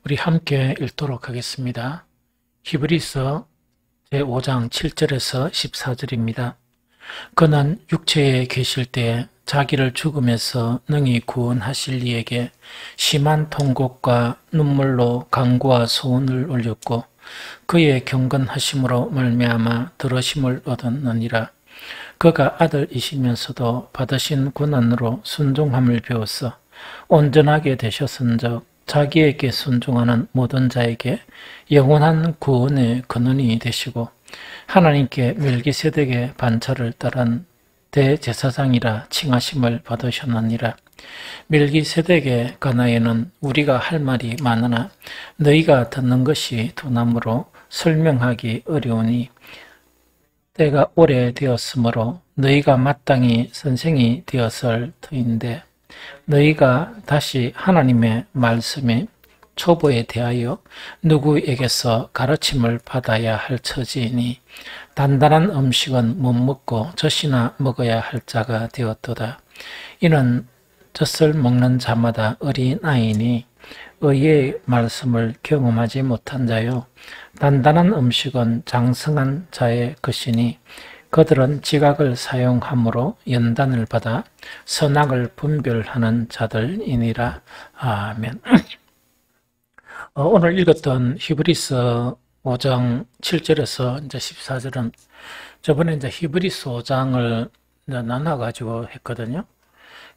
우리 함께 읽도록 하겠습니다. 히브리서 제5장 7절에서 14절입니다. 그는 육체에 계실 때 자기를 죽음에서 능히 구원하실 이에게 심한 통곡과 눈물로 간구와 소원을 올렸고 그의 경건하심으로 말미암아 들으심을 얻었느니라. 그가 아들이시면서도 받으신 고난으로 순종함을 배웠어 온전하게 되셨은즉 자기에게 순종하는 모든 자에게 영원한 구원의 근원이 되시고 하나님께 멜기세덱의 반차를 따른 대제사장이라 칭하심을 받으셨느니라. 멜기세덱의 관하에는 우리가 할 말이 많으나 너희가 듣는 것이 두나무로 설명하기 어려우니 때가 오래되었으므로 너희가 마땅히 선생이 되었을 터인데 너희가 다시 하나님의 말씀의 초보에 대하여 누구에게서 가르침을 받아야 할 처지이니 단단한 음식은 못 먹고 젖이나 먹어야 할 자가 되었도다. 이는 젖을 먹는 자마다 어린아이니 의의 말씀을 경험하지 못한 자요 단단한 음식은 장성한 자의 것이니 그들은 지각을 사용함으로 연단을 받아 선악을 분별하는 자들이니라. 아멘. 오늘 읽었던 히브리서 5장 7절에서 이제 14절은 저번에 이제 히브리서 5장을 나눠가지고 했거든요.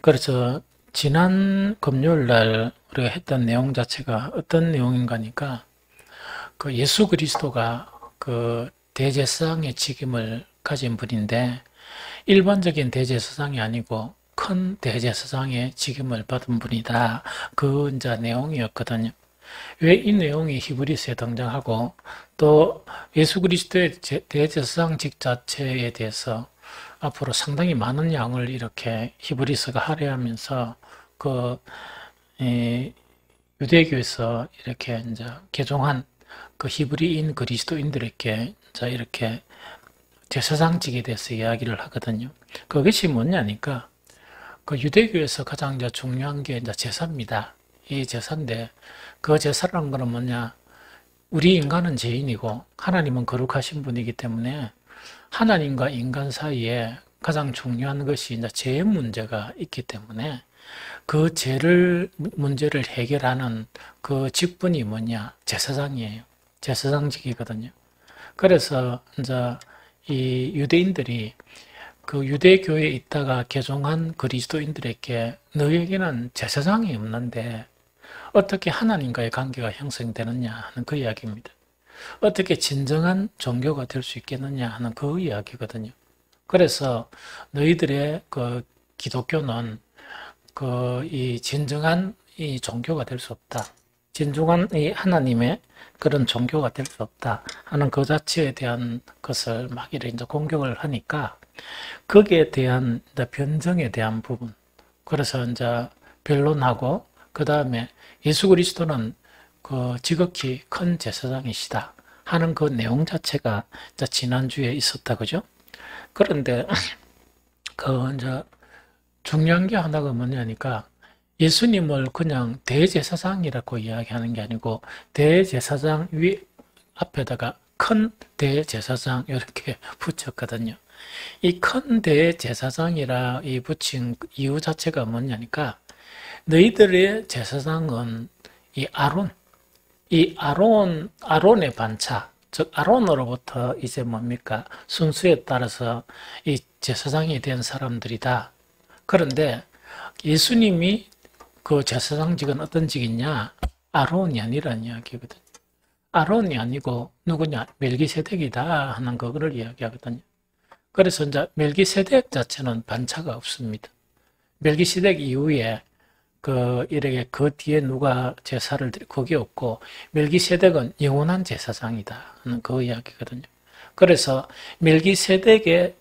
그래서 지난 금요일 날 우리가 했던 내용 자체가 어떤 내용인가니까 그 예수 그리스도가 그 대제사장의 직임을 가진 분인데 일반적인 대제사장이 아니고 큰 대제사장의 직임을 받은 분이다. 그 이제 내용이었거든요. 왜 이 내용이 히브리서에 등장하고 또 예수 그리스도의 대제사장직 자체에 대해서 앞으로 상당히 많은 양을 이렇게 히브리서가 할애하면서 그 유대교에서 이렇게 이제 개종한 그 히브리인 그리스도인들에게 이제 이렇게 제사장직에 대해서 이야기를 하거든요. 그것이 뭐냐니까 그 유대교에서 가장 이제 중요한 게 이제 제사입니다. 이 제사인데 그 제사라는 거는 뭐냐? 우리 인간은 죄인이고 하나님은 거룩하신 분이기 때문에 하나님과 인간 사이에 가장 중요한 것이 이제 죄의 문제가 있기 때문에 그 죄를 문제를 해결하는 그 직분이 뭐냐? 제사장이에요. 제사장직이거든요. 그래서 이제 이 유대인들이 그 유대교에 있다가 개종한 그리스도인들에게 너희에게는 제사장이 없는데 어떻게 하나님과의 관계가 형성되느냐 하는 그 이야기입니다. 어떻게 진정한 종교가 될 수 있겠느냐 하는 그 이야기거든요. 그래서 너희들의 그 기독교는 그 이 진정한 이 종교가 될 수 없다. 진정한 이 하나님의 그런 종교가 될 수 없다 하는 그 자체에 대한 것을 막 이제 공격을 하니까 거기에 대한 변정에 대한 부분 그래서 이제 변론하고 그 다음에 예수 그리스도는 그 지극히 큰 제사장이시다 하는 그 내용 자체가 이제 지난주에 있었다 그죠? 그런데 그 이제 중요한 게 하나가 뭐냐니까 예수님을 그냥 대제사장이라고 이야기하는 게 아니고 대제사장 위 앞에다가 큰 대제사장 이렇게 붙였거든요. 이 큰 대제사장이라 이 붙인 이유 자체가 뭐냐니까 너희들의 제사장은 이 아론의 반차, 즉 아론으로부터 이제 뭡니까 순수에 따라서 이 제사장이 된 사람들이다. 그런데 예수님이 그 제사장직은 어떤 직이냐? 아론이 아니라는 이야기거든요. 아론이 아니고 누구냐? 멜기세덱이다 하는 그거를 이야기하거든요. 그래서 이제 멜기세덱 자체는 반차가 없습니다. 멜기세덱 이후에 이렇게 그 뒤에 누가 제사를 그게 없고 멜기세덱은 영원한 제사장이다 하는 그 이야기거든요. 그래서 멜기세덱의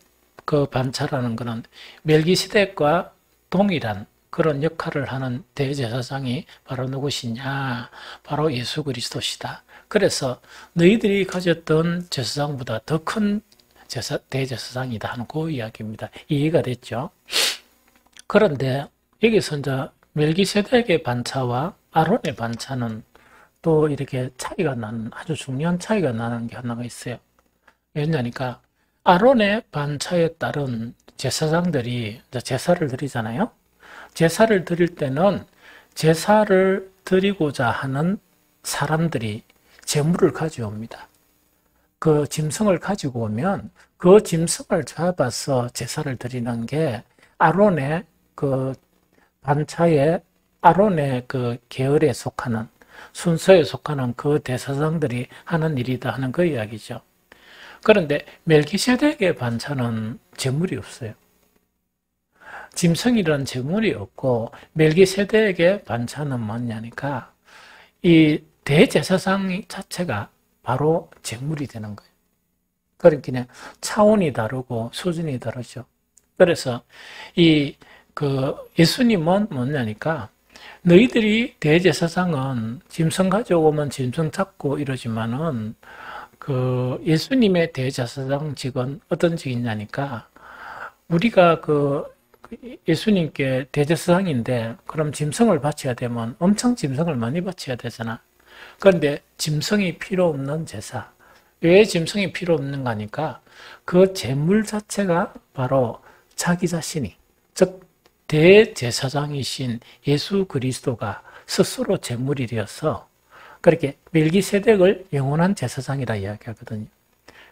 그 반차라는 것은 멜기세덱과 동일한 그런 역할을 하는 대제사장이 바로 누구시냐? 바로 예수 그리스도시다. 그래서 너희들이 가졌던 제사장보다 더 큰 대제사장이다 하는 그 이야기입니다. 이해가 됐죠? 그런데 여기서 이제 멜기세덱의 반차와 아론의 반차는 또 이렇게 차이가 나는, 아주 중요한 차이가 나는 게 하나가 있어요. 왜냐니까 아론의 반차에 따른 제사장들이 이제 제사를 드리잖아요. 제사를 드릴 때는 제사를 드리고자 하는 사람들이 제물을 가져옵니다. 그 짐승을 가지고 오면 그 짐승을 잡아서 제사를 드리는 게 아론의 그 반차에 아론의 그 계열에 속하는 순서에 속하는 그 대사장들이 하는 일이다 하는 그 이야기죠. 그런데 멜기세덱의 반차는 제물이 없어요. 짐승이라는 제물이 없고 멜기세덱의 반차는 뭐냐니까 이 대제사장 자체가 바로 제물이 되는 거예요. 그러니까 그냥 차원이 다르고 수준이 다르죠. 그래서 예수님은 뭐냐니까 너희들이 대제사장은 짐승 가져오면 짐승 잡고 이러지만은 예수님의 대제사장직은 어떤 직이냐니까 우리가 예수님께 대제사장인데 그럼 짐승을 바쳐야 되면 엄청 짐승을 많이 바쳐야 되잖아. 그런데 짐승이 필요 없는 제사. 왜 짐승이 필요 없는가 하니까 그 제물 자체가 바로 자기 자신이, 즉 대제사장이신 예수 그리스도가 스스로 제물이 되어서 그렇게 멜기세덱을 영원한 제사장이라 이야기하거든요.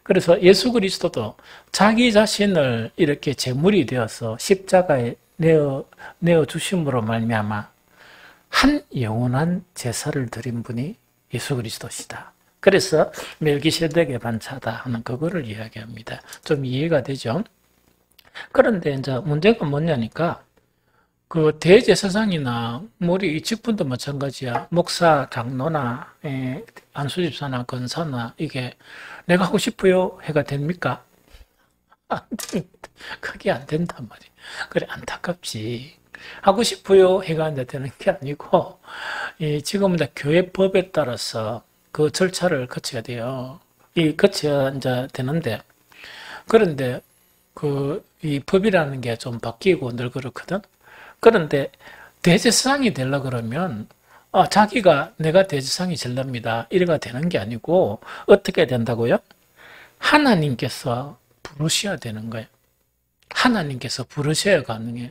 그래서 예수 그리스도도 자기 자신을 이렇게 제물이 되어서 십자가에 내어 주심으로 말미암아 한 영원한 제사를 드린 분이 예수 그리스도시다. 그래서 멜기세덱의 반차다 하는 그거를 이야기합니다. 좀 이해가 되죠? 그런데 이제 문제가 뭐냐니까 그 대제사장이나 우리 이 직분도 마찬가지야. 목사, 장로나 안수집사나 권사나 이게 내가 하고 싶어요 해가 됩니까? 안 됩니다. 그게 안 된단 말이에요. 그래 안타깝지. 하고 싶어요 해가 이제 되는 게 아니고 지금은 교회 법에 따라서 그 절차를 거쳐야 돼요. 거쳐야 이제 되는데 그런데 이 법이라는 게 좀 바뀌고 늘 그렇거든. 그런데 대제사장이 되려 그러면 자기가 내가 대제사장이 될랍니다. 이래가 되는 게 아니고 어떻게 된다고요? 하나님께서 부르셔야 되는 거예요. 하나님께서 부르셔야 가능해요.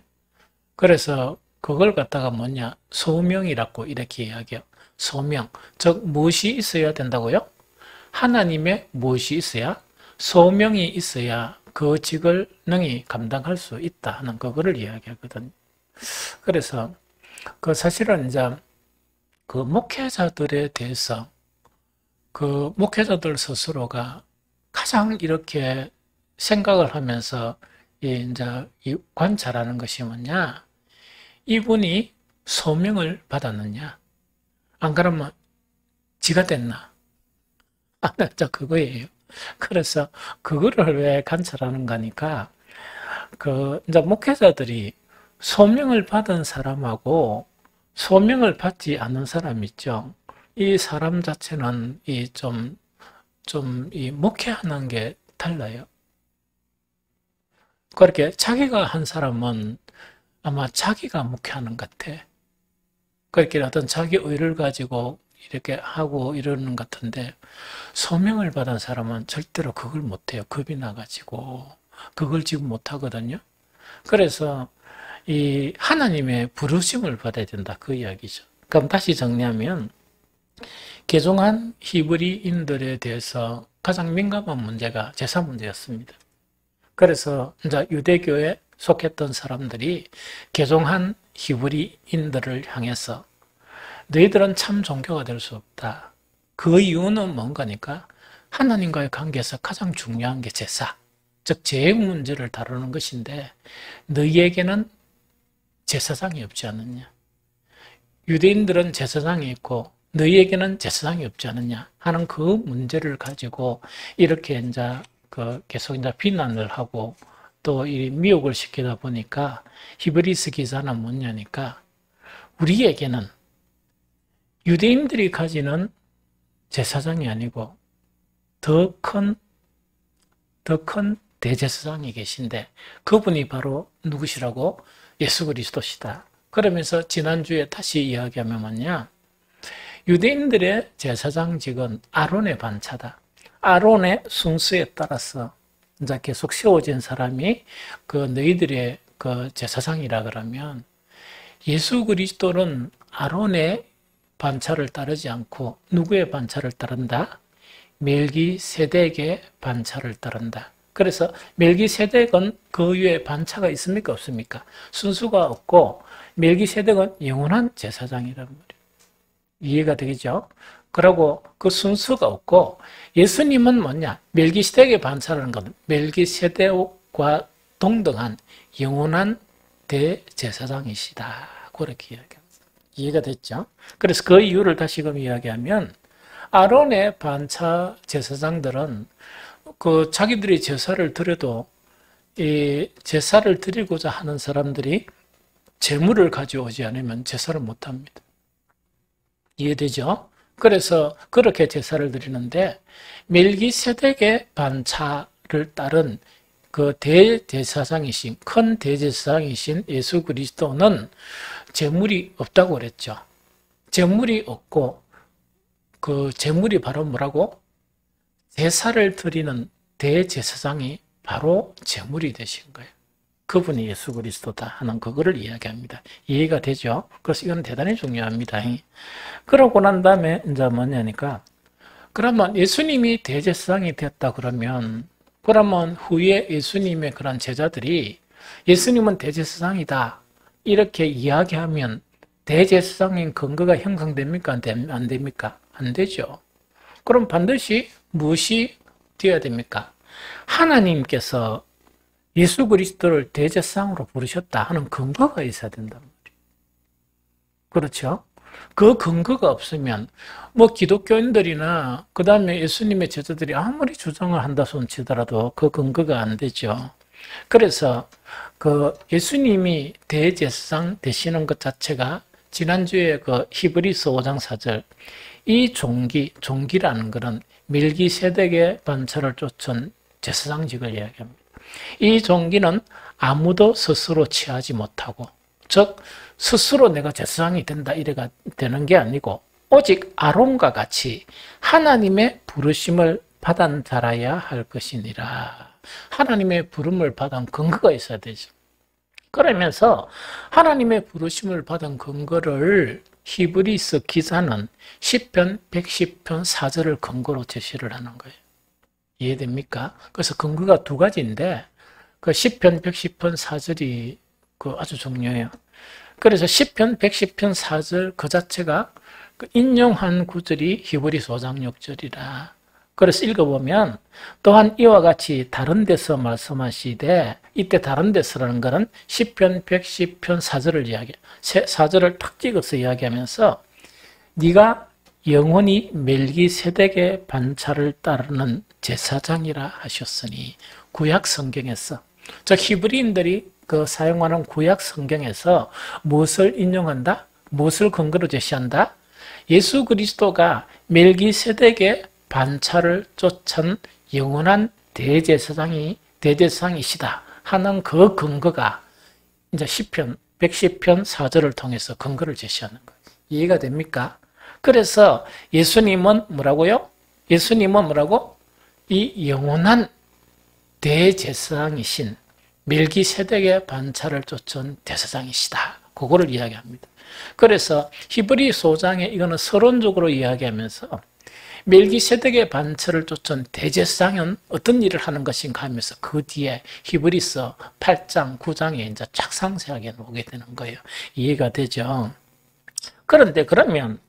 그래서 그걸 갖다가 뭐냐? 소명이라고 이렇게 이야기해요. 소명. 즉 무엇이 있어야 된다고요? 하나님의 무엇이 있어야? 소명이 있어야 그 직을 능히 감당할 수 있다 하는 그거를 이야기하거든요. 그래서 사실은 이제 목회자들에 대해서 목회자들 스스로가 가장 이렇게 생각을 하면서 이제 관찰하는 것이 뭐냐? 이분이 소명을 받았느냐? 안 그러면 지가 됐나? 자 그거예요. 그래서 그거를 왜 관찰하는 거니까 이제 목회자들이 소명을 받은 사람하고 소명을 받지 않은 사람 있죠. 이 사람 자체는 목회하는 게 달라요. 그렇게 자기가 한 사람은 아마 자기가 목회하는 것 같아. 그렇게 어떤 자기 의를 가지고 이렇게 하고 이러는 것 같은데 소명을 받은 사람은 절대로 그걸 못해요. 겁이 나가지고 그걸 지금 못하거든요. 그래서 이 하나님의 부르심을 받아야 된다 그 이야기죠. 그럼 다시 정리하면 개종한 히브리인들에 대해서 가장 민감한 문제가 제사 문제였습니다. 그래서 이제 유대교에 속했던 사람들이 개종한 히브리인들을 향해서 너희들은 참 종교가 될 수 없다. 그 이유는 뭔가니까 하나님과의 관계에서 가장 중요한 게 제사, 즉 제행 문제를 다루는 것인데 너희에게는 제사장이 없지 않느냐. 유대인들은 제사장이 있고 너희에게는 제사장이 없지 않느냐 하는 그 문제를 가지고 이렇게 이제 계속 이제 비난을 하고 또 이 미혹을 시키다 보니까 히브리서 기자는 뭐냐니까 우리에게는 유대인들이 가지는 제사장이 아니고 더 큰 대제사장이 계신데 그분이 바로 누구시라고? 예수 그리스도시다. 그러면서 지난주에 다시 이야기하면 뭐냐? 유대인들의 제사장직은 아론의 반차다. 아론의 순수에 따라서 이제 계속 세워진 사람이 그 너희들의 그 제사장이라 그러면 예수 그리스도는 아론의 반차를 따르지 않고 누구의 반차를 따른다? 멜기세덱의 반차를 따른다. 그래서 멜기세덱은 그 위에 반차가 있습니까? 없습니까? 순수가 없고 멜기세덱은 영원한 제사장이란 말이에요. 이해가 되겠죠? 그리고 그 순수가 없고 예수님은 뭐냐? 멜기세덱의 반차라는 건 멜기세덱과 동등한 영원한 대제사장이시다. 그렇게 이야기합니다. 이해가 됐죠? 그래서 그 이유를 다시금 이야기하면 아론의 반차 제사장들은 그 자기들이 제사를 드려도 이 제사를 드리고자 하는 사람들이 제물을 가져오지 않으면 제사를 못 합니다. 이해되죠? 그래서 그렇게 제사를 드리는데 멜기세덱의 반차를 따른 그 대제사장이신 큰 대제사장이신 예수 그리스도는 제물이 없다고 그랬죠. 제물이 없고 그 제물이 바로 뭐라고? 제사를 드리는 대제사장이 바로 제물이 되신 거예요. 그분이 예수 그리스도다 하는 그거를 이야기합니다. 이해가 되죠? 그래서 이건 대단히 중요합니다. 그러고 난 다음에 이제 뭐냐니까 그러면 예수님이 대제사장이 됐다 그러면 후에 예수님의 그런 제자들이 예수님은 대제사장이다 이렇게 이야기하면 대제사장인 근거가 형성됩니까? 안 됩니까? 안 되죠. 그럼 반드시 무엇이 되어야 됩니까? 하나님께서 예수 그리스도를 대제사장으로 부르셨다 하는 근거가 있어야 된단 말이에요. 그렇죠? 그 근거가 없으면 뭐 기독교인들이나 그 다음에 예수님의 제자들이 아무리 주장을 한다 손치더라도 그 근거가 안 되죠. 그래서 그 예수님이 대제사장 되시는 것 자체가 지난주에 그 히브리서 5장 4절 이 종기라는 것은 멜기세덱의 반차를 쫓은 제사장직을 이야기합니다. 이 종기는 아무도 스스로 취하지 못하고 즉 스스로 내가 제사장이 된다 이래가 되는 게 아니고 오직 아론과 같이 하나님의 부르심을 받은 자라야 할 것이니라. 하나님의 부름을 받은 근거가 있어야 되죠. 그러면서 하나님의 부르심을 받은 근거를 히브리서 기자는 10편, 110편, 4절을 근거로 제시를 하는 거예요. 이해됩니까? 그래서 근거가 두 가지인데 그 10편, 110편, 4절이 그 아주 중요해요. 그래서 10편, 110편, 4절 그 자체가 그 인용한 구절이 히브리서 5장 6절이라. 그래서 읽어보면 또한 이와 같이 다른 데서 말씀하시되 이때 다른 데서라는 것은 10편, 110편, 4절을 이야기해. 4절을 탁 찍어서 이야기하면서 네가 영원히 멜기세덱의 반차를 따르는 제사장이라 하셨으니 구약 성경에서 즉 히브리인들이 그 사용하는 구약 성경에서 무엇을 인용한다? 무엇을 근거로 제시한다? 예수 그리스도가 멜기세덱의 반차를 쫓은 영원한 대제사장이시다 하는 그 근거가 이제 10편, 110편 4절을 통해서 근거를 제시하는 거예요. 이해가 됩니까? 그래서 예수님은 뭐라고요? 예수님은 뭐라고? 이 영원한 대제사장이신 멜기세덱의 반차를 쫓은 대제사장이시다. 그거를 이야기합니다. 그래서 히브리서 5장에 이거는 서론적으로 이야기하면서 멜기세덱의 반차를 쫓은 대제사장은 어떤 일을 하는 것인가 하면서 그 뒤에 히브리서 8장, 9장에 이제 쫙 상세하게 보게 되는 거예요. 이해가 되죠? 그런데 그러면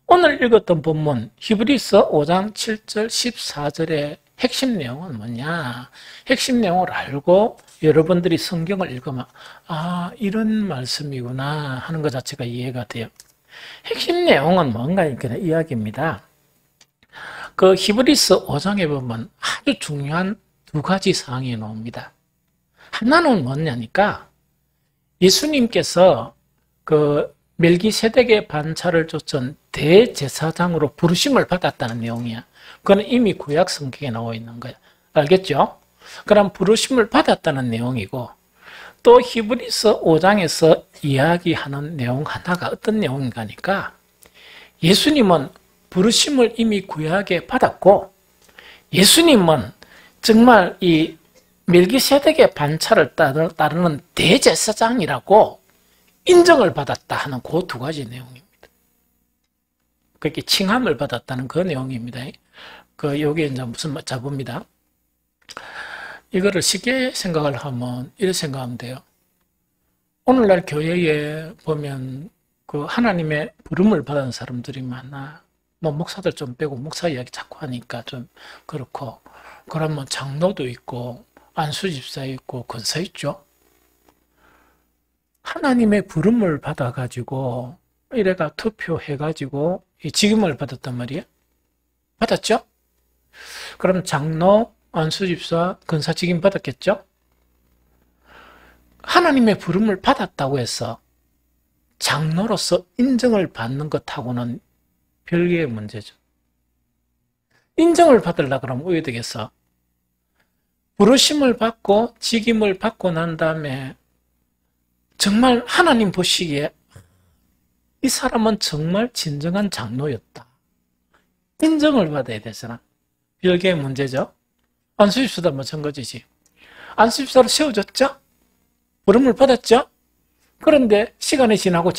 오늘 읽었던 본문 히브리서 5장 7절, 14절의 핵심 내용은 뭐냐? 핵심 내용을 알고 여러분들이 성경을 읽으면 아, 이런 말씀이구나 하는 것 자체가 이해가 돼요. 핵심 내용은 뭔가 이렇게 이야기입니다. 그 히브리서 5장에 보면 아주 중요한 두 가지 사항이 나옵니다. 하나는 뭐냐니까 예수님께서 그 멜기세덱의 반차를 쫓은 대제사장으로 부르심을 받았다는 내용이야. 그건 이미 구약 성경에 나와 있는 거야. 알겠죠? 그럼 부르심을 받았다는 내용이고 또 히브리서 5장에서 이야기하는 내용 하나가 어떤 내용인가 하니까 예수님은 부르심을 이미 구약에 받았고, 예수님은 정말 이 멜기세덱의 반차를 따르는 대제사장이라고 인정을 받았다 하는 그 두 가지 내용입니다. 그렇게 칭함을 받았다는 그 내용입니다. 요게 이제 무슨 자부입니다. 이거를 쉽게 생각을 하면 이렇게 생각하면 돼요. 오늘날 교회에 보면 그 하나님의 부름을 받은 사람들이 많아. 뭐 목사들 좀 빼고 목사 이야기 자꾸 하니까 좀 그렇고, 그러면 장로도 있고 안수집사 있고 권사 있죠. 하나님의 부름을 받아가지고 이래가 투표해가지고 이 직임을 받았단 말이에요. 받았죠? 그럼 장로, 안수집사, 권사 직임 받았겠죠? 하나님의 부름을 받았다고 해서 장로로서 인정을 받는 것하고는 별개의 문제죠. 인정을 받으려고 그러면 어떻게 되겠어? 부르심을 받고 직임을 받고 난 다음에 정말 하나님 보시기에 이 사람은 정말 진정한 장로였다. 인정을 받아야 되잖아. 별개의 문제죠. 안수집사도 마찬가지지. 안수집사로 세워졌죠? 부름을 받았죠? 그런데 시간이 지나고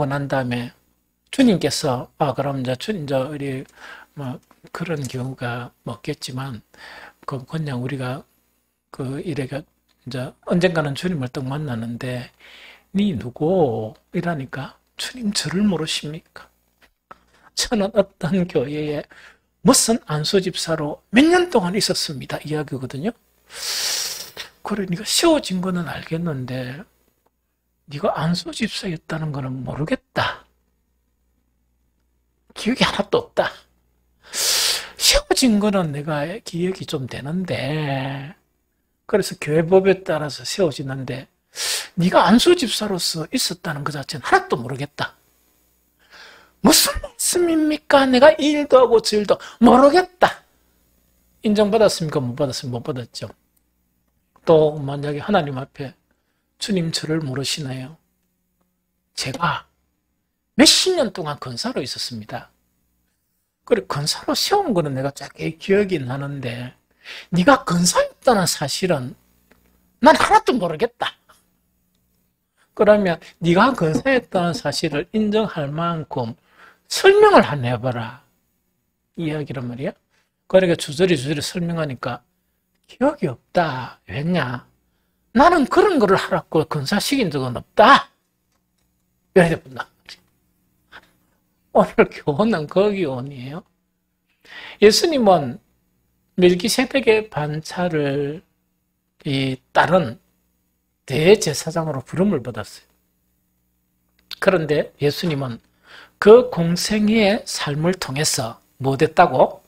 난 다음에 주님께서 그럼 이제 우리 뭐 그런 경우가 없겠지만 그냥 우리가 이래가 이제 언젠가는 주님을 딱 만나는데 니 누구? 이라니까 주님 저를 모르십니까? 저는 어떤 교회에 무슨 안수집사로 몇 년 동안 있었습니다. 이야기거든요. 그래, 네가 세워진 거는 알겠는데 네가 안수집사였다는 거는 모르겠다. 기억이 하나도 없다. 세워진 거는 내가 기억이 좀 되는데, 그래서 교회법에 따라서 세워지는데 네가 안수집사로서 있었다는 것 자체는 하나도 모르겠다. 무슨 말씀입니까? 내가 이 일도 하고 저 일도 모르겠다. 인정받았습니까? 못 받았습니까? 못 받았죠. 또 만약에 하나님 앞에 주님 저를 모르시나요? 제가 몇십 년 동안 권사로 있었습니다. 그래, 권사로 세운 거는 내가 짧게 기억이 나는데 네가 권사였다는 사실은 난 하나도 모르겠다. 그러면 네가 권사였다는 사실을 인정할 만큼 설명을 한 해봐라. 이야기란 말이야. 그러니까 주저리 설명하니까 기억이 없다. 왜냐? 나는 그런 거를 하라고 권사시킨 적은 없다. 이렇게 본다. 오늘 교훈은 그 교훈이에요. 예수님은 멜기세덱의 반차를 따른 대제사장으로 부름을 받았어요. 그런데 예수님은 그 공생의 삶을 통해서 뭐 됐다고?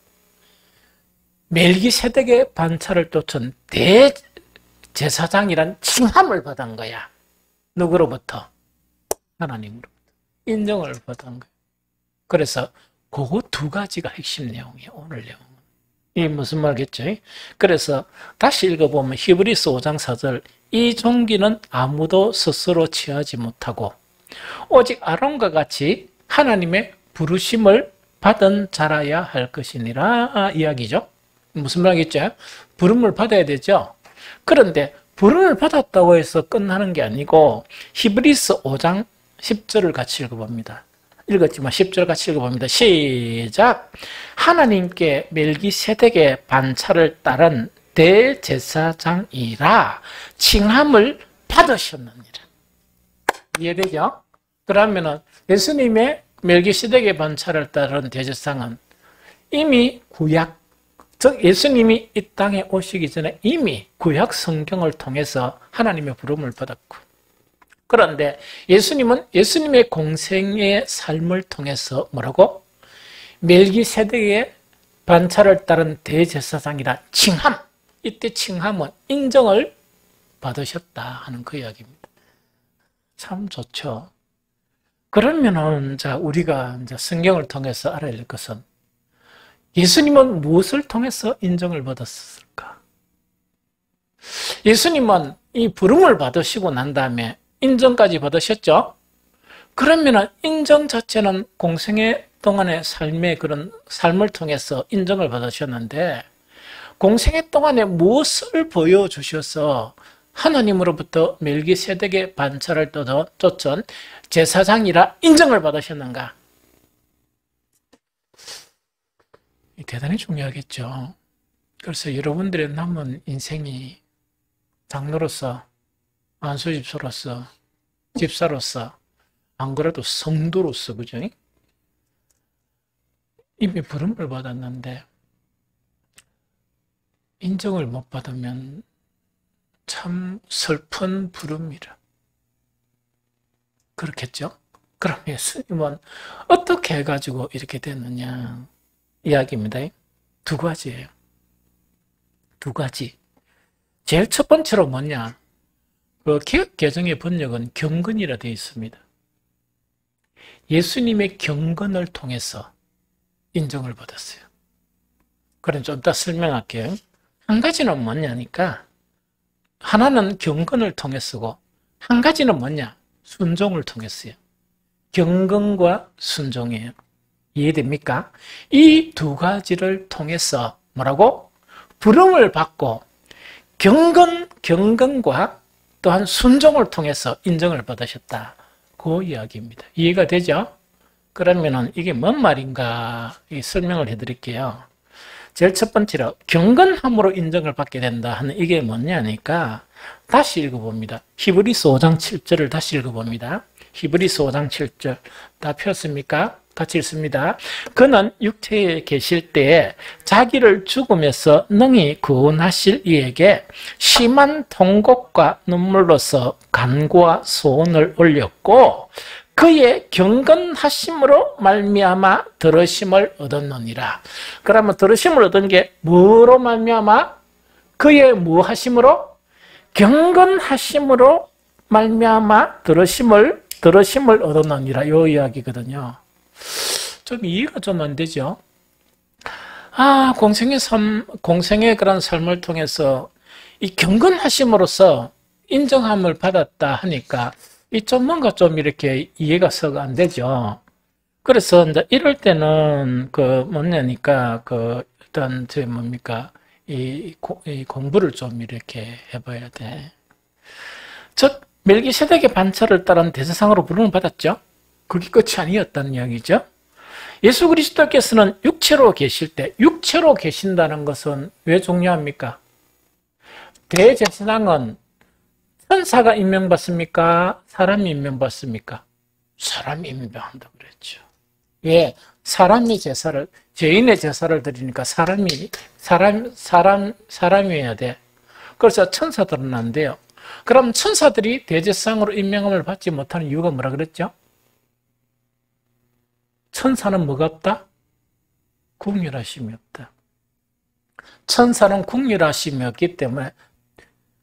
멜기세덱의 반차를 쫓은 대제사장이란 칭함을 받은 거야. 누구로부터? 하나님으로부터. 인정을 받은 거야. 그래서 그 두 가지가 핵심 내용이에요. 오늘 내용은. 이게 무슨 말겠죠? 그래서 다시 읽어보면 히브리서 5장 4절, 이 종기는 아무도 스스로 취하지 못하고 오직 아론과 같이 하나님의 부르심을 받은 자라야 할 것이니라 이야기죠. 무슨 말이겠죠? 부름을 받아야 되죠. 그런데 부름을 받았다고 해서 끝나는 게 아니고 히브리서 5장 10절을 같이 읽어봅니다. 읽었지만 10절 같이 읽어봅니다. 시작! 하나님께 멜기세덱의 반차를 따른 대제사장이라 칭함을 받으셨느니라. 이해되죠? 그러면은 예수님의 멜기세덱의 반차를 따른 대제사장은 이미 구약, 즉 예수님이 이 땅에 오시기 전에 이미 구약 성경을 통해서 하나님의 부름을 받았고, 그런데 예수님은 예수님의 공생의 삶을 통해서 뭐라고? 멜기세덱의 반차를 따른 대제사장이라 칭함, 이때 칭함은 인정을 받으셨다 하는 그 이야기입니다. 참 좋죠. 그러면은 우리가 성경을 통해서 알아야 할 것은 예수님은 무엇을 통해서 인정을 받았을까? 예수님은 이 부름을 받으시고 난 다음에 인정까지 받으셨죠? 그러면 인정 자체는 공생의 동안의 삶의 그런 삶을 통해서 인정을 받으셨는데 공생애 동안에 무엇을 보여주셔서 하나님으로부터 멜기세덱의 반차를 쫓은 제사장이라 인정을 받으셨는가? 대단히 중요하겠죠. 그래서 여러분들의 남은 인생이 장로로서, 안수집사로서, 집사로서, 안 그래도 성도로서, 그죠? 이미 부름을 받았는데 인정을 못 받으면 참 슬픈 부름이라. 그렇겠죠? 그럼 예수님은 어떻게 해가지고 이렇게 됐느냐 이야기입니다. 두 가지예요. 두 가지. 제일 첫 번째로 뭐냐? 그 기억 개정의 번역은 경건이라 되어 있습니다. 예수님의 경건을 통해서 인정을 받았어요. 그럼 좀 이따 설명할게요. 한 가지는 뭐냐니까 하나는 경건을 통해서고 한 가지는 뭐냐? 순종을 통했어요. 경건과 순종이에요. 이해됩니까? 이 두 가지를 통해서 뭐라고? 부름을 받고 경건과 또한 순종을 통해서 인정을 받으셨다. 그 이야기입니다. 이해가 되죠? 그러면은 이게 뭔 말인가 설명을 해드릴게요. 제일 첫 번째로 경건함으로 인정을 받게 된다 하는 이게 뭐냐니까 다시 읽어봅니다. 히브리서 5장 7절을 다시 읽어봅니다. 히브리서 5장 7절 다 폈습니까? 같이 읽습니다. 그는 육체에 계실 때에 자기를 죽음에서 능히 구원하실 이에게 심한 통곡과 눈물로서 간구와 소원을 올렸고 그의 경건하심으로 말미암아 들으심을 얻었느니라. 그러면 들으심을 얻은 게 뭐로 말미암아? 그의 무하심으로? 경건하심으로 말미암아 들으심을 얻었느니라. 요 이야기거든요. 좀 이해가 좀 안 되죠? 공생의 그런 삶을 통해서 이 경건하심으로써 인정함을 받았다 하니까 이 좀 뭔가 좀 이렇게 이해가 썩 안 되죠. 그래서 이제 이럴 때는 뭐냐니까 일단 이 공부를 좀 이렇게 해봐야 돼. 즉 멜기세덱의 반차를 따른 대제사장으로 부름을 받았죠. 그게 끝이 아니었다는 이야기죠. 예수 그리스도께서는 육체로 계신다는 것은 왜 중요합니까? 대제사장은 천사가 임명받습니까? 사람이 임명받습니까? 사람이 임명한다 그랬죠. 왜? 사람이 죄인의 제사를 드리니까 사람이어야 돼. 그래서 천사들은 안 돼요. 그럼 천사들이 대제사장으로 임명함을 받지 못하는 이유가 뭐라 그랬죠? 천사는 뭐가 없다? 국률하심이 없다. 천사는 국률하심이 없기 때문에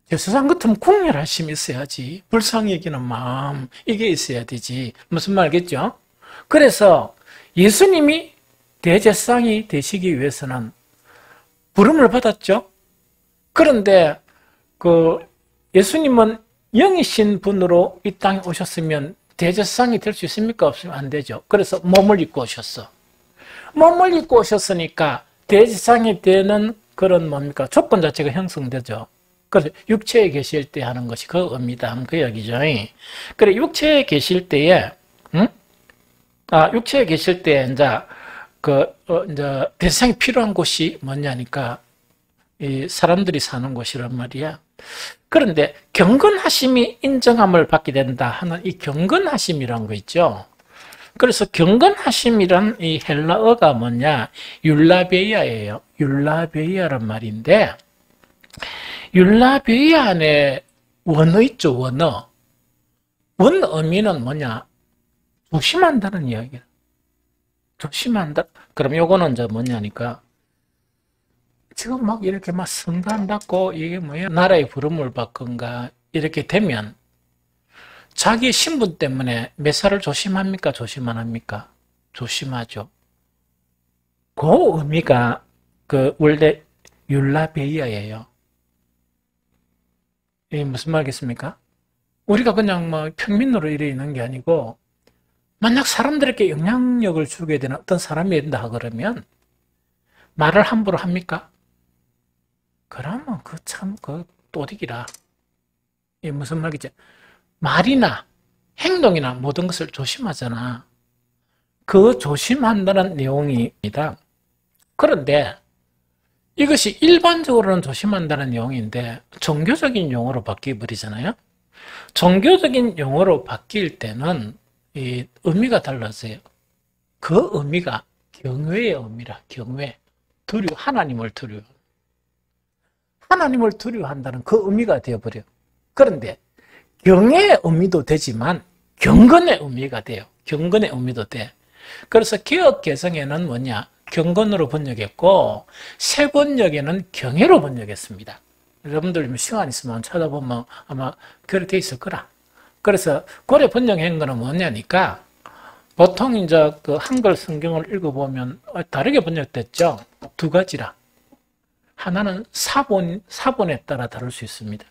제사장 같으면 국률하심이 있어야지. 불쌍히 여기는 마음 이게 있어야 되지. 무슨 말겠죠? 그래서 예수님이 대제사장이 되시기 위해서는 부름을 받았죠. 그런데 예수님은 영이신 분으로 이 땅에 오셨으면 대제사장이 될 수 있습니까? 없으면 안 되죠. 그래서 몸을 입고 오셨어. 몸을 입고 오셨으니까 대제사장이 되는 그런 조건 자체가 형성되죠. 그래서 육체에 계실 때 하는 것이 그 의미다. 그 얘기죠. 그래, 육체에 계실 때에, 육체에 계실 때, 이제 대상이 필요한 곳이 뭐냐니까, 이 사람들이 사는 곳이란 말이야. 그런데 경건하심이 인정함을 받게 된다 하는 이 경건하심이란 거 있죠. 그래서 경건하심이란 이 헬라어가 뭐냐? 율라베이아예요. 율라베이아란 말인데, 율라베이아 안에 원어 있죠, 원어. 원 의미는 뭐냐? 조심한다는 이야기야. 조심한다. 그럼 요거는 이제 뭐냐니까, 지금 막 이렇게 막 성간받고 이게 뭐야? 나라의 부름을 받건가 이렇게 되면 자기 신분 때문에 매사를 조심합니까? 조심 안 합니까? 조심하죠. 그 의미가 원래 율라베이아예요. 이게 무슨 말이겠습니까? 우리가 그냥 뭐 평민으로 이래 있는 게 아니고 만약 사람들에게 영향력을 주게 되는 어떤 사람이 된다 그러면 말을 함부로 합니까? 그러면 그 참 그 또디기라. 이게 무슨 말이지? 말이나 행동이나 모든 것을 조심하잖아. 그 조심한다는 내용입니다. 그런데 이것이 일반적으로는 조심한다는 내용인데 종교적인 용어로 바뀌어 버리잖아요. 종교적인 용어로 바뀔 때는 이 의미가 달라져요. 그 의미가 경외의 의미라. 경외. 하나님을 두려워. 하나님을 두려워한다는 그 의미가 되어버려. 그런데 경외의 의미도 되지만 경건의 의미가 돼요. 경건의 의미도 돼. 그래서 개역 개성에는 뭐냐? 경건으로 번역했고 새 번역에는 경외로 번역했습니다. 여러분들 시간 있으면 찾아보면 아마 그렇게 돼 있을 거라. 그래서 고려 번역한 거는 뭐냐니까 보통 이제 그 한글 성경을 읽어보면 다르게 번역됐죠. 두 가지라. 하나는 사본에 따라 다를 수 있습니다.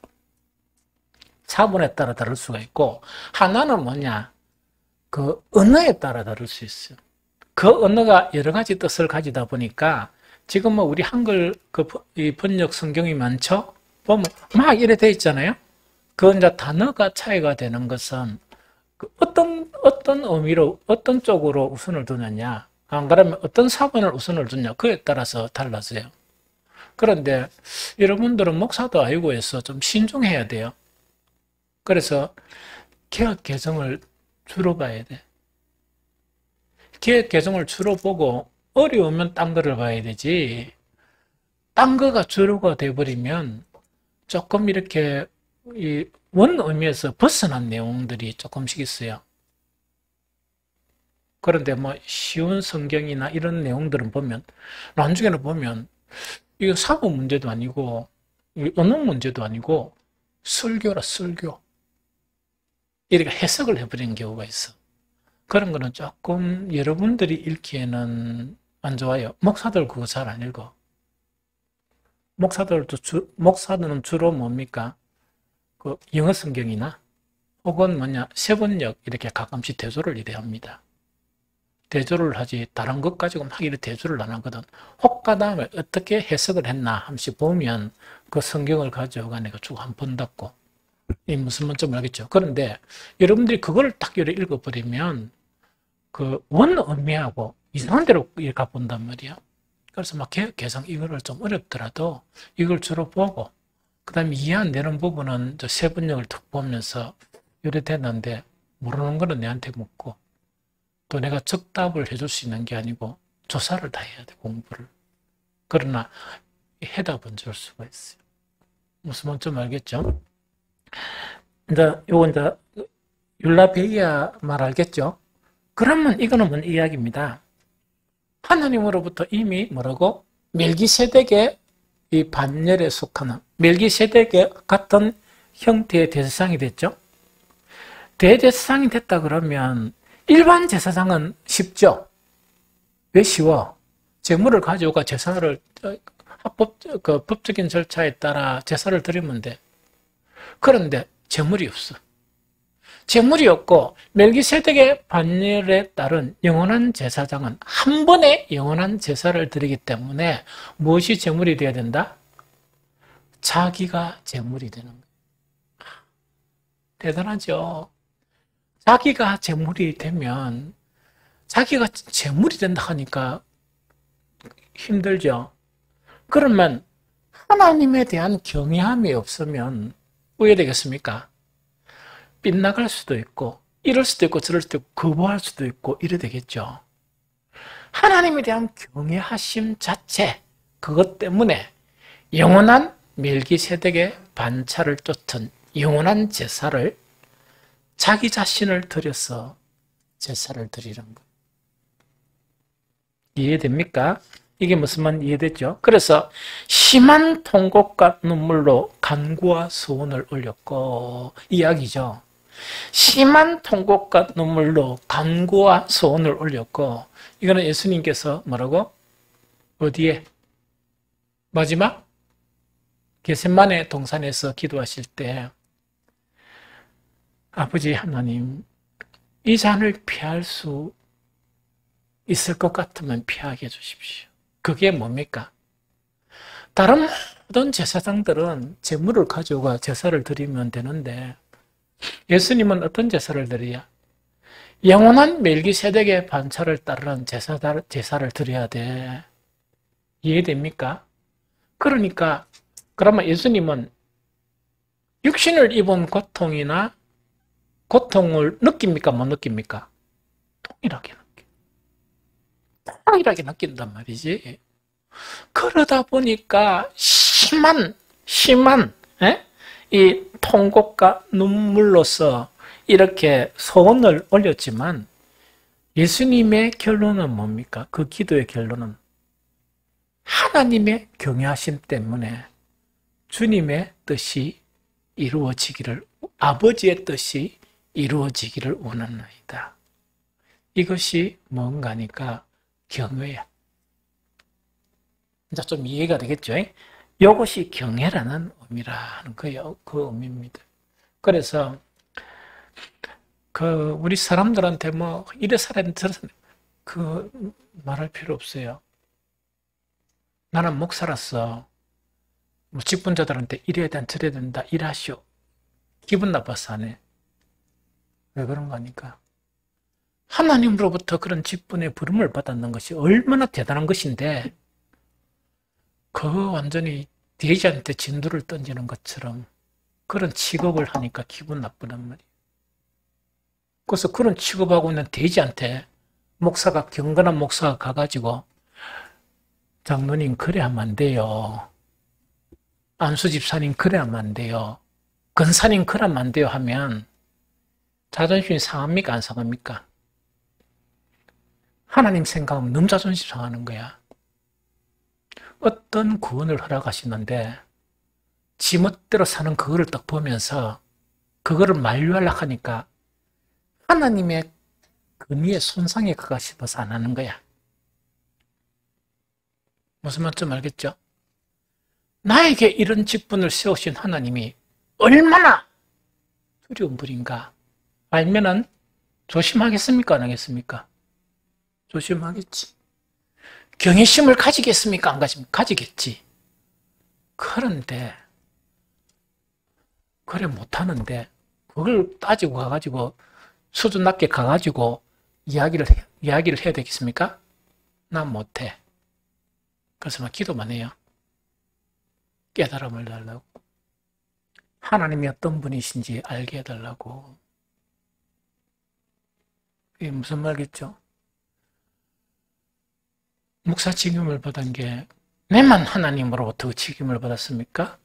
사본에 따라 다를 수가 있고 하나는 뭐냐? 그 언어에 따라 다를 수 있어요. 그 언어가 여러 가지 뜻을 가지다 보니까 지금 뭐 우리 한글 이 번역 성경이 많죠? 보면 막 이래 돼 있잖아요. 그 이제 단어가 차이가 되는 것은 그 어떤 의미로 어떤 쪽으로 우선을 두느냐, 안 그러면 어떤 사본을 우선을 두냐 그에 따라서 달라져요. 그런데 여러분들은 목사도 아니고 해서 좀 신중해야 돼요. 그래서 개역 개정을 주로 봐야 돼. 개역 개정을 주로 보고 어려우면 딴 거를 봐야 되지. 딴 거가 주로가 돼버리면 조금 이렇게 이 원 의미에서 벗어난 내용들이 조금씩 있어요. 그런데 뭐 쉬운 성경이나 이런 내용들은 보면 나중에는 보면 이거 사고 문제도 아니고 언어 문제도 아니고 설교라 설교 이렇게 해석을 해버리는 경우가 있어. 그런 거는 조금 여러분들이 읽기에는 안 좋아요. 목사들 그거 잘 안 읽어. 목사들은 주로 뭡니까? 그 영어 성경이나 혹은 뭐냐 세번역 이렇게 가끔씩 대조를 이래 합니다. 대조를 하지 다른 것 가지고 막 이렇게 대조를 안 하거든. 혹가 다음에 어떻게 해석을 했나 한씩 보면 그 성경을 가져가 내가 쭉 한 번 닫고 이 무슨 말인지 알겠죠. 그런데 여러분들이 그걸 딱 읽어버리면 그 원 의미하고 이상한 대로 가본단 말이야. 그래서 막 개성 이거를 좀 어렵더라도 이걸 주로 보고 그 다음에 이해 안 되는 부분은 세 번역을 툭 보면서 이래 됐는데 모르는 거는 내한테 묻고 또 내가 즉답을 해줄 수 있는 게 아니고 조사를 다 해야 돼, 공부를. 그러나 해답은 줄 수가 있어요. 무슨 말인지 좀 알겠죠? 이제 요거 이제 율라베이아 말 알겠죠? 그러면 이거는 뭔 이야기입니다. 하나님으로부터 이미 뭐라고? 멜기세덱의 이 반열에 속하는 멜기세덱의 같은 형태의 대제사장이 됐죠. 대제사장이 됐다 그러면 일반 제사장은 쉽죠. 왜 쉬워? 제물을 가져오고 제사를 법적인 절차에 따라 제사를 드리면 돼. 그런데 제물이 없어. 제물이 없고 멜기세덱의 반열에 따른 영원한 제사장은 한 번에 영원한 제사를 드리기 때문에 무엇이 제물이 되어야 된다? 자기가 제물이 되는 거예요. 대단하죠? 자기가 제물이 되면 자기가 제물이 된다 하니까 힘들죠? 그러면 하나님에 대한 경외함이 없으면 어떻게 되겠습니까? 빗나갈 수도 있고 이럴 수도 있고 저럴 수도 있고 거부할 수도 있고 이래 되겠죠. 하나님에 대한 경외하심 자체 그것 때문에 영원한 멜기세덱의 반차를 쫓은 영원한 제사를 자기 자신을 들여서 제사를 드리는 것. 이해됩니까? 이게 무슨 말 이해됐죠? 그래서 심한 통곡과 눈물로 간구와 소원을 올렸고 이야기죠. 심한 통곡과 눈물로 간구와 소원을 올렸고 이거는 예수님께서 뭐라고? 어디에? 마지막? 겟세마네 동산에서 기도하실 때 아버지 하나님 이 잔을 피할 수 있을 것 같으면 피하게 해주십시오. 그게 뭡니까? 다른 모든 제사장들은 제물을 가져가 제사를 드리면 되는데 예수님은 어떤 제사를 드려야? 영원한 멜기세덱의 반차를 따르는 제사를 드려야 돼. 이해됩니까? 그러니까 그러면 예수님은 육신을 입은 고통을 느낍니까? 못 느낍니까? 동일하게 느낀단 말이지. 그러다 보니까 심한 이 통곡과 눈물로서 이렇게 소원을 올렸지만 예수님의 결론은 뭡니까? 그 기도의 결론은 하나님의 경외하심 때문에 주님의 뜻이 이루어지기를, 아버지의 뜻이 이루어지기를 원하나이다. 이것이 뭔가니까 경외야. 이제 좀 이해가 되겠죠? 이것이 경외라는 의미라는 거예요. 그 의미입니다. 그래서 우리 사람들한테 이래 살아야 말할 필요 없어요. 나는 목사로서 직분자들한테 이래야 된다, 저래야 된다, 일하시오. 기분 나빠서 안 해. 왜 그런 거니까? 하나님으로부터 그런 직분의 부름을 받았는 것이 얼마나 대단한 것인데 완전히 돼지한테 진두를 던지는 것처럼 그런 취급을 하니까 기분 나쁘단 말이에요. 그래서 그런 취급하고 있는 돼지한테 경건한 목사가 가가지고 장로님 그래 하면 안 돼요. 안수 집사님 그래 하면 안 돼요. 근사님 그래 하면 안 돼요 하면 자존심이 상합니까? 안 상합니까? 하나님 생각하면 너무 자존심 상하는 거야. 어떤 구원을 허락하시는데 지멋대로 사는 그거를 딱 보면서 그거를 만류하려고 하니까 하나님의 근위의 손상에 가가 싶어서 안 하는 거야. 무슨 말인지 알겠죠? 나에게 이런 직분을 세우신 하나님이 얼마나 두려운 분인가 알면은 조심하겠습니까? 안 하겠습니까? 조심하겠지. 경외심을 가지겠습니까? 안 가지겠습니까? 가지겠지. 그런데 그래 못하는데 그걸 따지고 가가지고 수준 낮게 가가지고 이야기를 해야 되겠습니까? 난 못해. 그래서 막 기도만 해요. 깨달음을 달라고. 하나님이 어떤 분이신지 알게 해달라고. 이게 무슨 말이겠죠? 목사 직임을 받은 게 내만 하나님으로부터 직임을 받았습니까?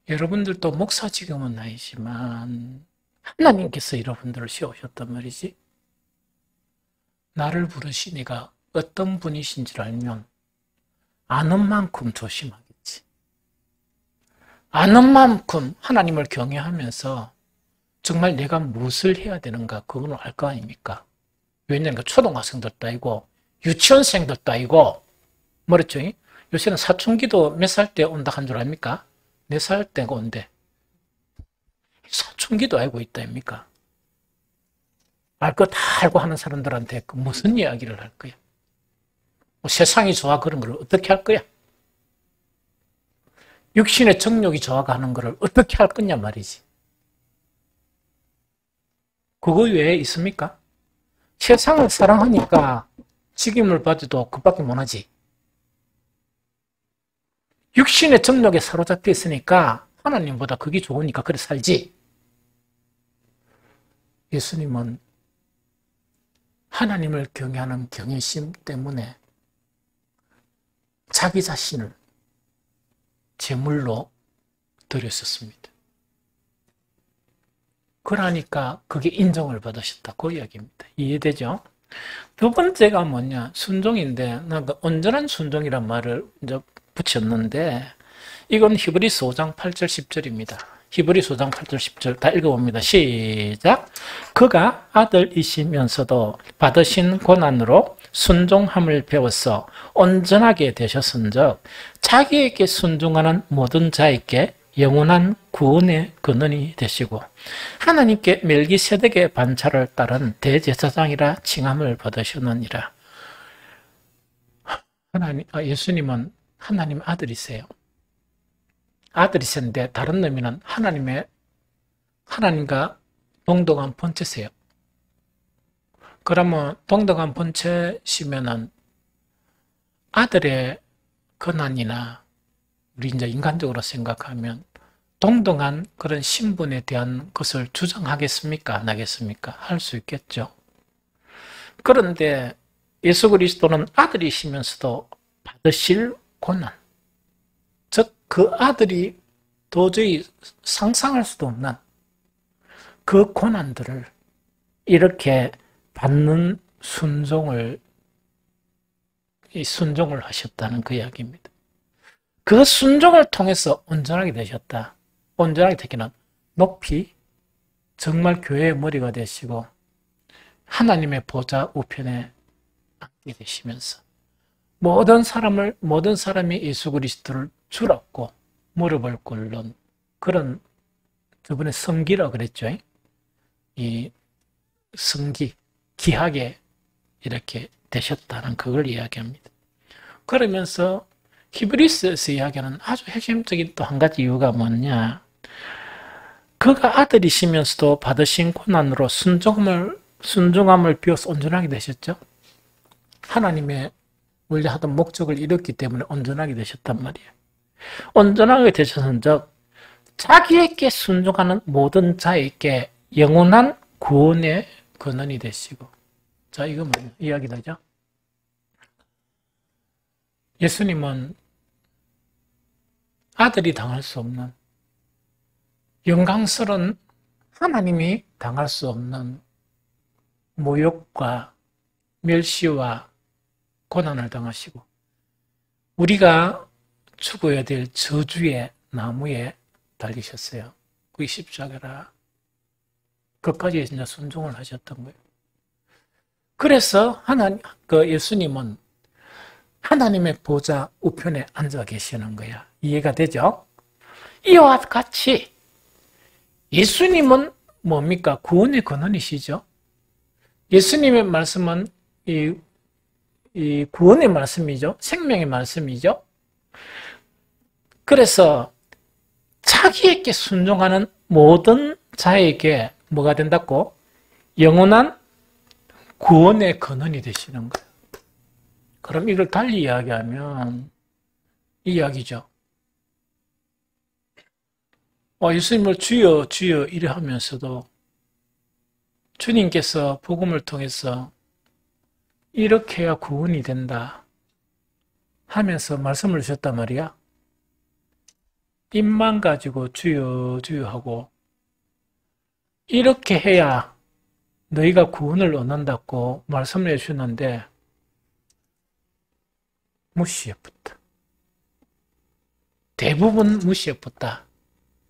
여러분들도 목사 직임은 아니지만 하나님께서 여러분들을 세우셨단 말이지. 나를 부르시니가 어떤 분이신지를 알면 아는 만큼 조심하겠지. 아는 만큼 하나님을 경외하면서 정말 내가 무엇을 해야 되는가 그건 알 거 아닙니까? 왜냐하면 초등학생들도 아니고 유치원생들도 아니고 뭐랬죠? 요새는 사춘기도 몇 살 때 온다 한 줄 압니까? 4살 때가 온대. 사춘기도 알고 있다 아닙니까? 알 거 다 알고 하는 사람들한테 무슨 이야기를 할 거야? 세상이 좋아 그런 걸 어떻게 할 거야? 육신의 정욕이 좋아가 하는 걸 어떻게 할 거냐 말이지. 그거 외에 있습니까? 세상을 사랑하니까 직임을 받아도 그밖에 못하지. 육신의 정욕에 사로잡혀 있으니까 하나님보다 그게 좋으니까 그래 살지. 예수님은 하나님을 경외하는 경외심 때문에 자기 자신을 제물로 드렸었습니다. 그러니까 그게 인정을 받으셨다. 그 이야기입니다. 이해되죠? 두 번째가 뭐냐? 순종인데, 나 온전한 순종이란 말을 이제 붙였는데, 이건 히브리서 5장 8절 10절입니다. 히브리서 5장 8절 10절 다 읽어봅니다. 시작! 그가 아들이시면서도 받으신 고난으로 순종함을 배워서 온전하게 되셨은즉 자기에게 순종하는 모든 자에게 영원한 구원의 근원이 되시고 하나님께 멜기세덱의 반차를 따른 대제사장이라 칭함을 받으셨느니라. 예수님은 하나님 아들이세요. 아들이셨는데 다른 의미는 하나님과 동등한 본체세요. 그러면 동등한 본체시면은 아들의 권한이나 우리 이제 인간적으로 생각하면 동등한 그런 신분에 대한 것을 주장하겠습니까? 안 하겠습니까? 할 수 있겠죠. 그런데 예수 그리스도는 아들이시면서도 받으실 고난, 즉 그 아들이 도저히 상상할 수도 없는 그 고난들을 이렇게 받는 순종을 하셨다는 그 이야기입니다. 그 순종을 통해서 온전하게 되셨다. 온전하게 되기는 높이 정말 교회의 머리가 되시고 하나님의 보좌 우편에 앉게 되시면서 모든 사람이 예수 그리스도를 주라고 무릎을 꿇는 그런, 저번에 성기라고 그랬죠. 이 성기, 기하게 이렇게 되셨다는 그걸 이야기합니다. 그러면서 히브리서에서 이야기하는 아주 핵심적인 또 한 가지 이유가 뭐냐, 그가 아들이시면서도 받으신 고난으로 순종함을 비워서 온전하게 되셨죠. 하나님의 원래 하던 목적을 이뤘기 때문에 온전하게 되셨단 말이에요. 온전하게 되셨은즉 자기에게 순종하는 모든 자에게 영원한 구원의 근원이 되시고, 자, 이거 뭐예요? 이야기되죠? 예수님은 아들이 당할 수 없는, 영광스러운 하나님이 당할 수 없는 모욕과 멸시와 고난을 당하시고 우리가 죽어야 될 저주의 나무에 달리셨어요. 그게 십자가라. 그까지 진짜 순종을 하셨던 거예요. 그래서 예수님은 하나님의 보좌 우편에 앉아 계시는 거야. 이해가 되죠? 이와 같이 예수님은 뭡니까? 구원의 근원이시죠. 예수님의 말씀은 이 구원의 말씀이죠. 생명의 말씀이죠. 그래서 자기에게 순종하는 모든 자에게 뭐가 된다고? 영원한 구원의 근원이 되시는 거예요. 그럼 이걸 달리 이야기하면 이 이야기죠. 예수님을 주여 주여 이래 하면서도 주님께서 복음을 통해서 이렇게 해야 구원이 된다 하면서 말씀을 주셨단 말이야. 입만 가지고 주여 주여 하고 이렇게 해야 너희가 구원을 얻는다고 말씀을 해주셨는데 무시해붙다. 대부분 무시해붙다.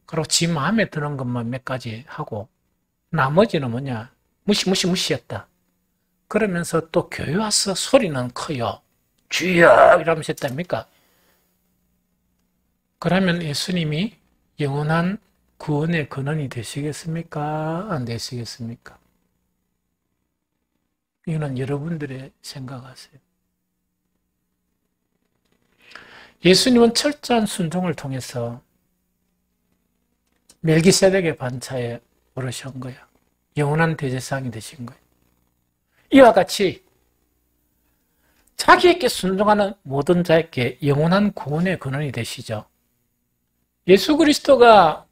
그리고 지 마음에 드는 것만 몇 가지 하고 나머지는 뭐냐? 무시했다. 그러면서 또 교회 와서 소리는 커요. 주여 이러면서 했답니까? 그러면 예수님이 영원한 구원의 근원이 되시겠습니까? 안 되시겠습니까? 이거는 여러분들의 생각하세요. 예수님은 철저한 순종을 통해서 멜기세덱의 반차에 오르신 거예요. 영원한 대제사장이 되신 거예요. 이와 같이 자기에게 순종하는 모든 자에게 영원한 구원의 근원이 되시죠. 예수 그리스도가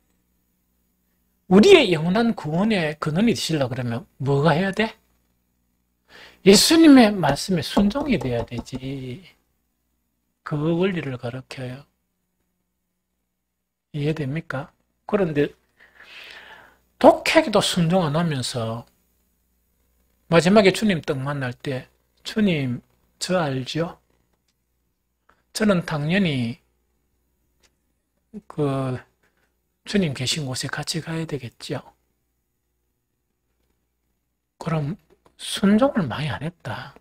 우리의 영원한 구원의 근원이 되시려고 그러면 뭐가 해야 돼? 예수님의 말씀에 순종이 돼야 되지. 그 원리를 가르쳐요. 이해됩니까? 그런데 독하게도 순종 안 하면서 마지막에 주님 떡 만날 때 주님 저 알죠? 저는 당연히 그 주님 계신 곳에 같이 가야 되겠죠. 그럼 순종을 많이 안 했다.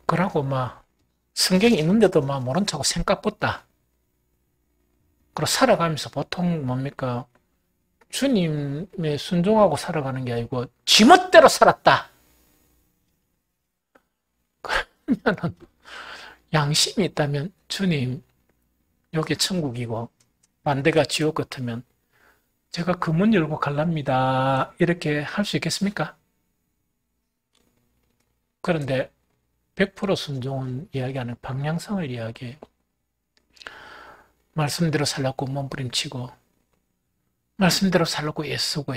그러고 막 성경이 있는데도 막 모른 척하고 생각 붙다. 그리고 살아가면서 보통 뭡니까? 주님의 순종하고 살아가는 게 아니고 지멋대로 살았다. 그러면은 양심이 있다면 주님 여기 천국이고 반대가 지옥 같으면 제가 그 문 열고 갈랍니다. 이렇게 할 수 있겠습니까? 그런데 100% 순종은 이야기하는 방향성을 이야기해요. 말씀대로 살라고 몸부림치고 말씀대로 살라고 애쓰고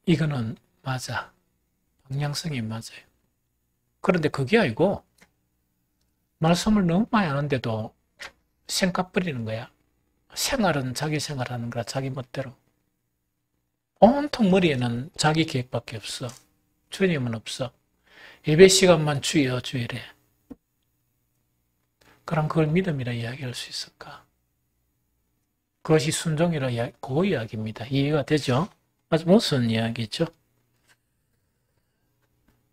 이거는 맞아. 방향성이 맞아요. 그런데 그게 아니고 말씀을 너무 많이 하는데도 생각 부리는 거야. 생활은 자기 생활하는 거라 자기 멋대로. 온통 머리에는 자기 계획밖에 없어. 주님은 없어. 예배 시간만 주여 주이래. 그럼 그걸 믿음이라 이야기할 수 있을까? 그것이 순종이라 그 이야기입니다. 이해가 되죠? 아주 무슨 이야기죠?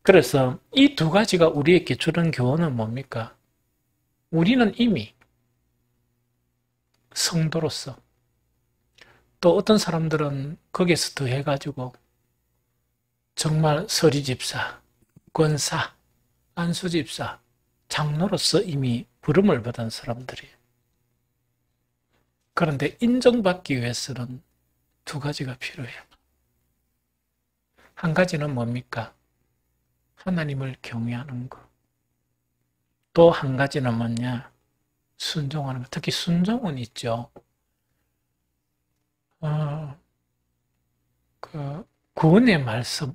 그래서 이 두 가지가 우리에게 주는 교훈은 뭡니까? 우리는 이미 성도로서 또 어떤 사람들은 거기에서 더 해가지고 정말 서리집사, 권사, 안수집사, 장로로서 이미 부름을 받은 사람들이에요. 그런데 인정받기 위해서는 두 가지가 필요해요. 한 가지는 뭡니까? 하나님을 경외하는 것. 또 한 가지는 뭐냐? 순종하는 것. 특히 순종은 있죠. 구원의 말씀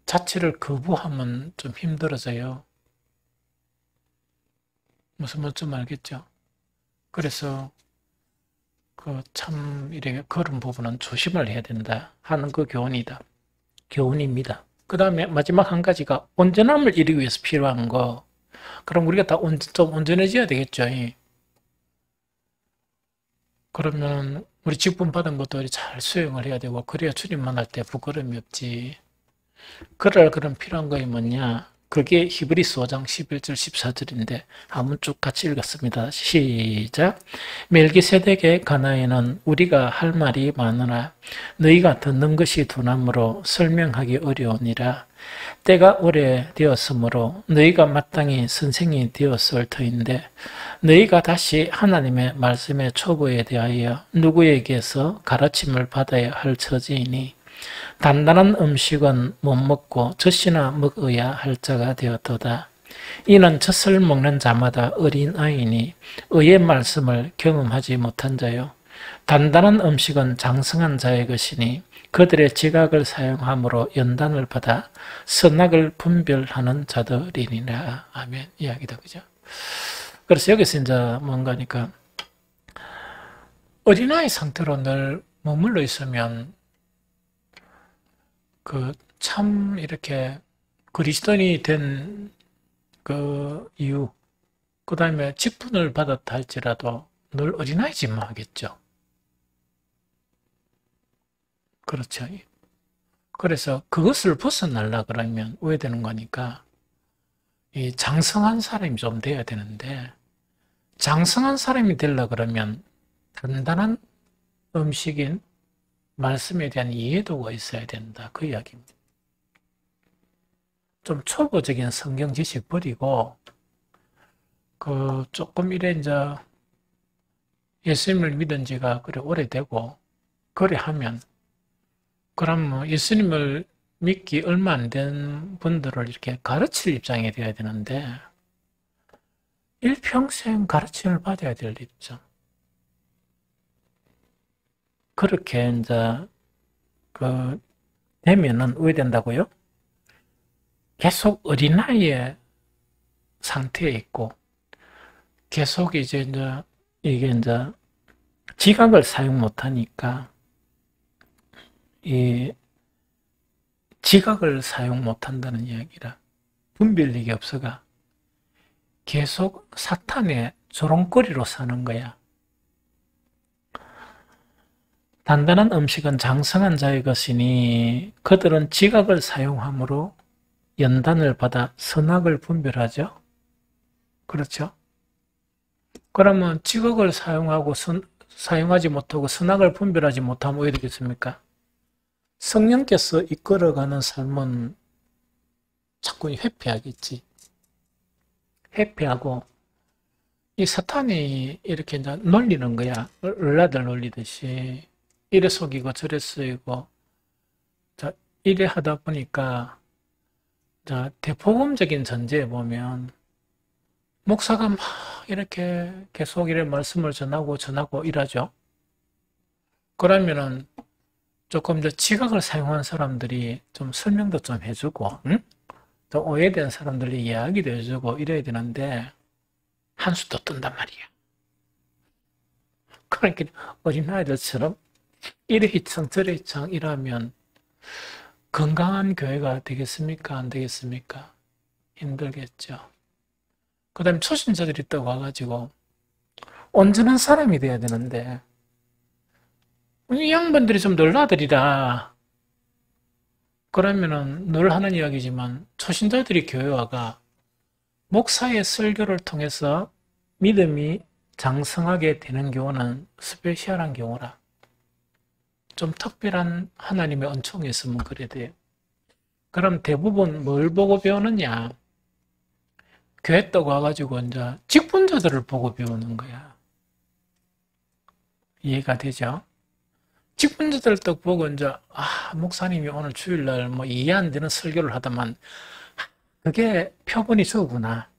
자체를 거부하면 좀 힘들어져요. 무슨 말인지 알겠죠? 그래서 참 이렇게 그런 부분은 조심을 해야 된다 하는 그 교훈입니다. 그 다음에 마지막 한 가지가 온전함을 이루기 위해서 필요한 거. 그럼 우리가 다 좀 온전해져야 되겠죠. 그러면 우리 직분 받은 것도 잘 수행을 해야 되고 그래야 주님 만날 때 부끄러움이 없지. 그럴 그런 필요한 거이 뭐냐? 그게 히브리서 5장 11절 14절인데 한번 쭉 같이 읽었습니다. 시작. 멜기세덱의 가나에는 우리가 할 말이 많으나 너희가 듣는 것이 두나무로 설명하기 어려우니라. 때가 오래되었으므로 너희가 마땅히 선생이 되었을 터인데 너희가 다시 하나님의 말씀의 초보에 대하여 누구에게서 가르침을 받아야 할 처지이니 단단한 음식은 못 먹고 젖이나 먹어야 할 자가 되었도다. 이는 젖을 먹는 자마다 어린아이니 의의 말씀을 경험하지 못한 자요. 단단한 음식은 장성한 자의 것이니 그들의 지각을 사용함으로 연단을 받아 선악을 분별하는 자들이니라. 아멘. 이야기다. 그죠? 그래서 여기서 이제 뭔가니까 어린아이 상태로 늘 머물러 있으면 참 이렇게 그리스도인이 된 그 이유, 그 다음에 직분을 받았다 할지라도 늘 어린아이짓만 하겠죠. 그렇죠. 그래서 그것을 벗어나려 그러면 오해되는 거니까 이 장성한 사람이 좀 돼야 되는데 장성한 사람이 되려 그러면 단단한 음식인 말씀에 대한 이해도가 있어야 된다. 그 이야기입니다. 좀 초보적인 성경 지식 버리고 조금 이래 이제 예수님을 믿은 지가 그래 오래되고 그래 하면 그럼 뭐 예수님을 믿기 얼마 안 된 분들을 이렇게 가르칠 입장이 돼야 되는데 일평생 가르침을 받아야 될 입장. 그렇게 이제 되면은 왜 된다고요? 계속 어린아이의 상태에 있고 계속 이게 이제 지각을 사용 못하니까 이 지각을 사용 못한다는 이야기라 분별력이 없어가 계속 사탄의 조롱거리로 사는 거야. 단단한 음식은 장성한 자의 것이니 그들은 지각을 사용함으로 연단을 받아 선악을 분별하죠. 그렇죠? 그러면 지각을 사용하지 못하고 선악을 분별하지 못하면 어떻게 되겠습니까? 성령께서 이끌어가는 삶은 자꾸 회피하겠지. 회피하고 이 사탄이 이렇게 이제 놀리는 거야. 을라들 놀리듯이 이래 속이고 저래 쓰이고 자 이래 하다 보니까 자 대복음적인 전제에 보면 목사가 막 이렇게 계속 이래 말씀을 전하고 일하죠. 그러면은 조금 더 지각을 사용한 사람들이 좀 설명도 좀 해주고, 응? 또 오해된 사람들이 이야기도 해주고 이래야 되는데 한수도 뜬단 말이야. 그러니까 어린아이들처럼 이래 희청 저래 희청 이러면 건강한 교회가 되겠습니까? 안 되겠습니까? 힘들겠죠. 그 다음에 초신자들이 또 와가지고 온전한 사람이 돼야 되는데 이 양반들이 좀 놀라들이라 그러면은 늘 하는 이야기지만 초신자들이 교회 와가 목사의 설교를 통해서 믿음이 장성하게 되는 경우는 스페셜한 경우라. 좀 특별한 하나님의 은총이 있으면 그래 돼요. 그럼 대부분 뭘 보고 배우느냐? 교회 떡 와가지고 이제 직분자들을 보고 배우는 거야. 이해가 되죠? 직분자들 떡 보고 이제 목사님이 오늘 주일날 뭐 이해 안 되는 설교를 하다만 그게 표본이 저구나.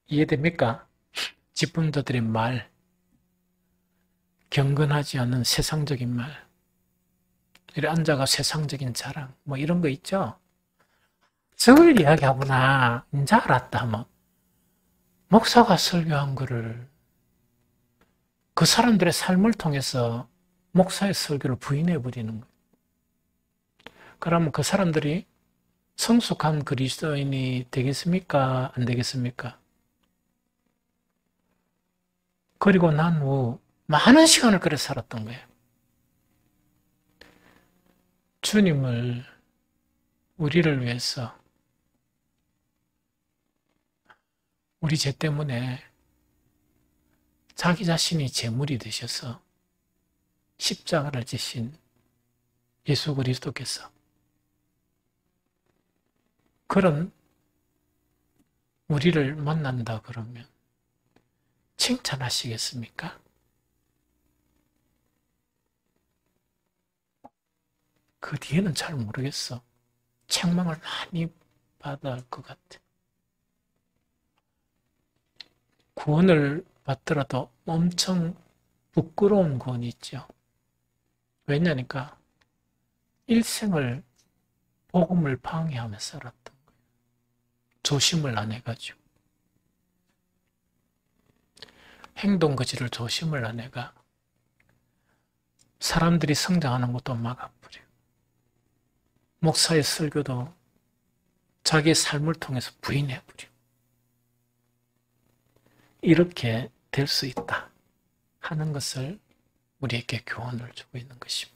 이해됩니까? 직분자들의 말, 경건하지 않은 세상적인 말, 이래 앉아가 세상적인 자랑, 뭐 이런 거 있죠? 저걸 이야기하구나. 이제 알았다. 뭐 목사가 설교한 거를 그 사람들의 삶을 통해서 목사의 설교를 부인해버리는 거예요. 그러면 그 사람들이 성숙한 그리스도인이 되겠습니까? 안 되겠습니까? 그리고 난 후 많은 시간을 그래 살았던 거예요. 주님을 우리를 위해서 우리 죄 때문에 자기 자신이 제물이 되셔서 십자가를 지신 예수 그리스도께서 그런 우리를 만난다 그러면 칭찬하시겠습니까? 그 뒤에는 잘 모르겠어. 책망을 많이 받아야 할 것 같아. 구원을 받더라도 엄청 부끄러운 구원이 있죠. 왜냐니까 일생을 복음을 방해하며 살았던 거예요. 조심을 안 해가지고. 행동거지를 조심을 안 해가 사람들이 성장하는 것도 막아버려. 목사의 설교도 자기의 삶을 통해서 부인해버려. 이렇게 될 수 있다 하는 것을 우리에게 교훈을 주고 있는 것입니다.